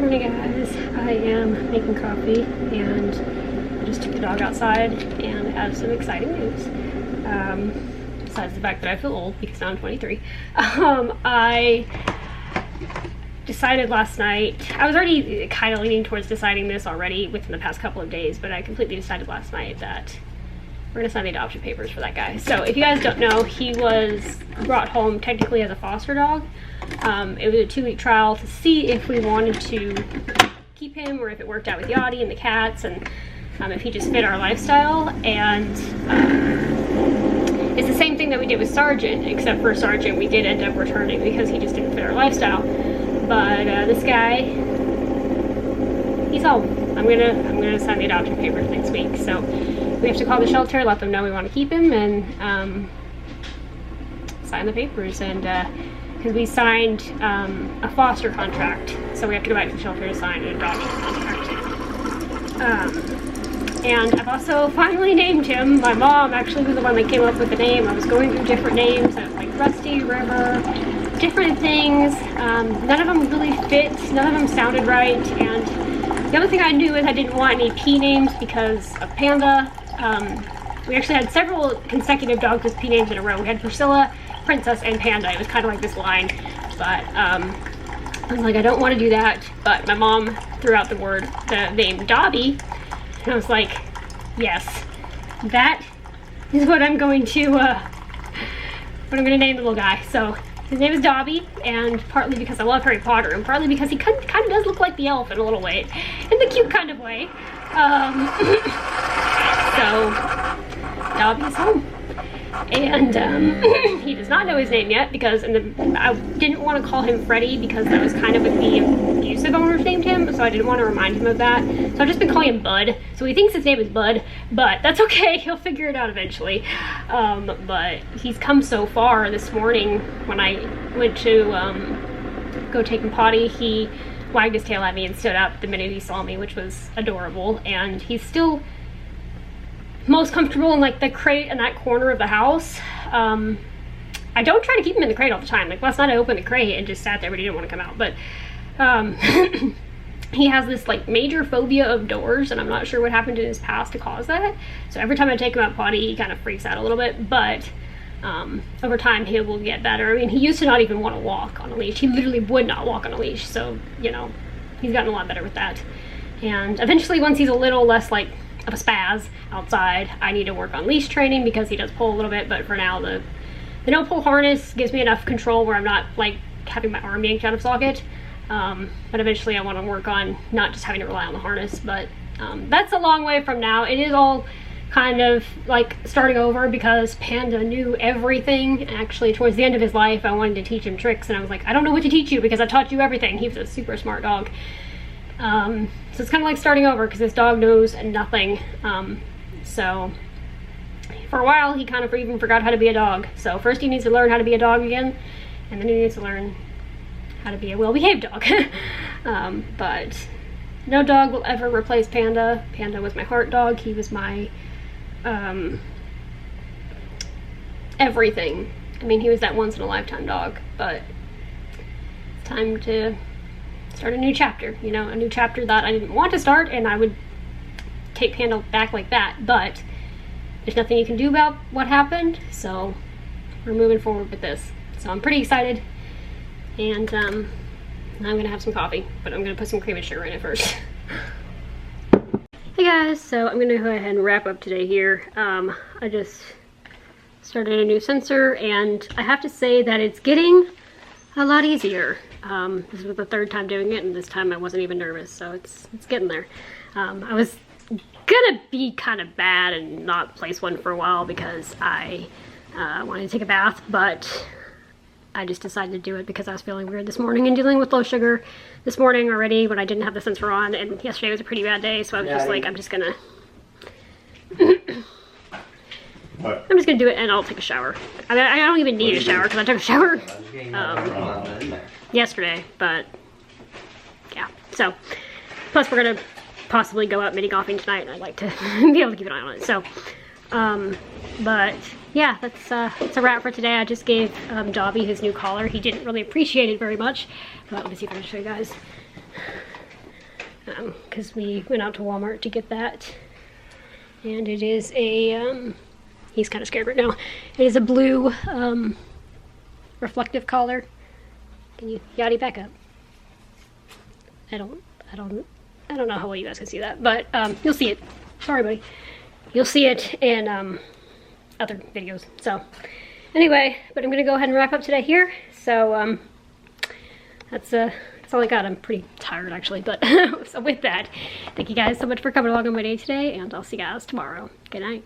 Morning guys, I am making coffee and I just took the dog outside and have some exciting news. Besides the fact that I feel old because now I'm 23. I decided last night, I was already kind of leaning towards deciding this already within the past couple of days, but I completely decided last night that we're gonna sign the adoption papers for that guy. So if you guys don't know, he was brought home technically as a foster dog. It was a 2-week trial to see if we wanted to keep him or if it worked out with Yachty and the cats, and if he just fit our lifestyle. And it's the same thing that we did with Sergeant, except for Sergeant we did end up returning because he just didn't fit our lifestyle. But this guy, he's home. I'm gonna sign the adoption papers next week. So we have to call the shelter, let them know we want to keep him, and sign the papers. And because we signed a foster contract, so we have to go back to the shelter to sign an adoption contract. And I've also finally named him. My mom actually was the one that came up with the name. I was going through different names, like Rusty, River, different things. None of them really fit, none of them sounded right, and the other thing I knew is I didn't want any P names because of Panda. We actually had several consecutive dogs with P names in a row. We had Priscilla, Princess, and Panda. It was kind of like this line, but I was like, I don't want to do that. But my mom threw out the name Dobby, and I was like, yes, that is what I'm going to name the little guy. So his name is Dobby, and partly because I love Harry Potter, and partly because he kind of does look like the elf in a little way, in the cute kind of way. So Dobby is home, and he does not know his name yet because I didn't want to call him Freddy because that was kind of what the abusive owners named him, so I didn't want to remind him of that. So I've just been calling him Bud. So he thinks his name is Bud, but that's okay. He'll figure it out eventually. But he's come so far. This morning when I went to go take him potty, he wagged his tail at me and stood up the minute he saw me, which was adorable. And he's still most comfortable in like the crate in that corner of the house. I don't try to keep him in the crate all the time. Like last night I opened the crate and just sat there, but he didn't want to come out. But he has this like major phobia of doors, and I'm not sure what happened in his past to cause that. So every time I take him out potty, he kind of freaks out a little bit, but over time he will get better. I mean, he used to not even want to walk on a leash. He literally would not walk on a leash. So, you know, he's gotten a lot better with that. And eventually, once he's a little less like of a spaz outside, I need to work on leash training because he does pull a little bit. But for now, the no pull harness gives me enough control where I'm not like having my arm yanked out of socket. But eventually I want to work on not just having to rely on the harness, but that's a long way from now. It is all kind of like starting over because Panda knew everything. Actually, towards the end of his life, I wanted to teach him tricks, and I was like, I don't know what to teach you because I taught you everything. He was a super smart dog. So it's kind of like starting over because this dog knows nothing. So for a while, he kind of even forgot how to be a dog. So first he needs to learn how to be a dog again, and then he needs to learn how to be a well-behaved dog. But no dog will ever replace Panda. Panda was my heart dog. He was my everything. I mean, he was that once-in-a-lifetime dog, but it's time to start a new chapter, you know, a new chapter that I didn't want to start, and I would take Panda back like that, but there's nothing you can do about what happened, so we're moving forward with this. So I'm pretty excited. And I'm gonna have some coffee, but I'm gonna put some cream and sugar in it first. Hey guys, so I'm gonna go ahead and wrap up today here. I just started a new sensor, and I have to say that it's getting a lot easier. This was the third time doing it, and this time I wasn't even nervous, so it's getting there. I was gonna be kind of bad and not place one for a while because I wanted to take a bath, but I just decided to do it because I was feeling weird this morning and dealing with low sugar this morning already when I didn't have the sensor on, and yesterday was a pretty bad day, so I was just like, I'm just gonna do it, and I'll take a shower. I mean, I don't even need a shower because I took a shower yesterday, but yeah. So plus we're gonna possibly go out mini golfing tonight, and I'd like to be able to keep an eye on it. So but yeah, that's a wrap for today. I just gave Dobby his new collar. He didn't really appreciate it very much, but let me see if I can show you guys. because we went out to Walmart to get that. And it is a, he's kind of scared right now. It is a blue reflective collar. Can you, Yachty, back up? I don't know how well you guys can see that, but you'll see it. Sorry, buddy. You'll see it in other videos. So anyway, but I'm gonna go ahead and wrap up today here. So that's all I got. I'm pretty tired actually, but so with that, thank you guys so much for coming along on my day today, and I'll see you guys tomorrow. Good night.